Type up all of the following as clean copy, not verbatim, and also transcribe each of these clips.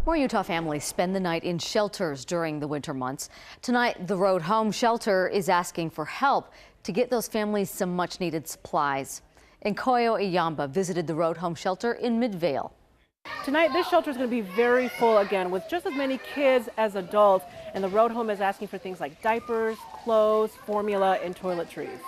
More Utah families spend the night in shelters during the winter months. Tonight, the Road Home shelter is asking for help to get those families some much-needed supplies. Nkoyo Iyamba visited the Road Home shelter in Midvale. Tonight, this shelter is going to be very full again with just as many kids as adults. And the Road Home is asking for things like diapers, clothes, formula, and toiletries.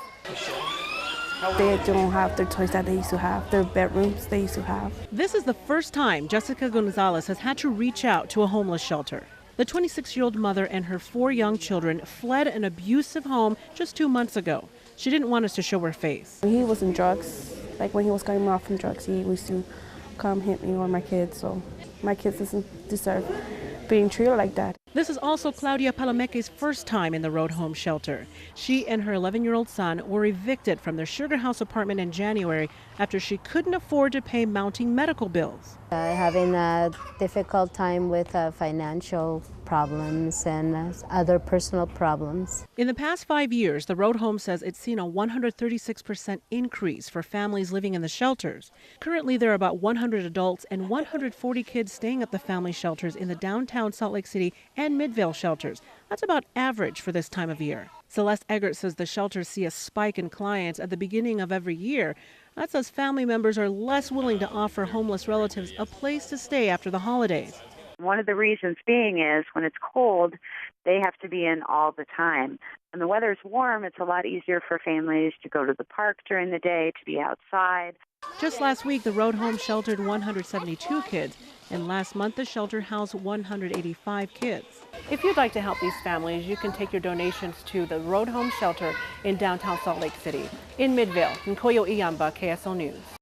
They don't have their toys that they used to have, their bedrooms they used to have. This is the first time Jessica Gonzalez has had to reach out to a homeless shelter. The 26-year-old mother and her 4 young children fled an abusive home just 2 months ago. She didn't want us to show her face. He was in drugs. Like when he was coming off from drugs, he used to come hit me or my kids. So my kids doesn't deserve being treated like that. This is also Claudia Palomeque's first time in the Road Home shelter. She and her 11-year-old son were evicted from their Sugar House apartment in January after she couldn't afford to pay mounting medical bills. Having a difficult time with financial problems and other personal problems. In the past 5 years, the Road Home says it's seen a 136% increase for families living in the shelters. Currently, there are about 100 adults and 140 kids staying at the family shelters in the downtown Salt Lake City and Midvale shelters. That's about average for this time of year. Celeste Eggert says the shelters see a spike in clients at the beginning of every year. That says family members are less willing to offer homeless relatives a place to stay after the holidays. One of the reasons being is when it's cold, they have to be in all the time. When the weather's warm, it's a lot easier for families to go to the park during the day, to be outside. Just last week, the Road Home sheltered 172 kids, and last month the shelter housed 185 kids. If you'd like to help these families, you can take your donations to the Road Home shelter in downtown Salt Lake City. In Midvale, Nkoyo Iyamba, KSL News.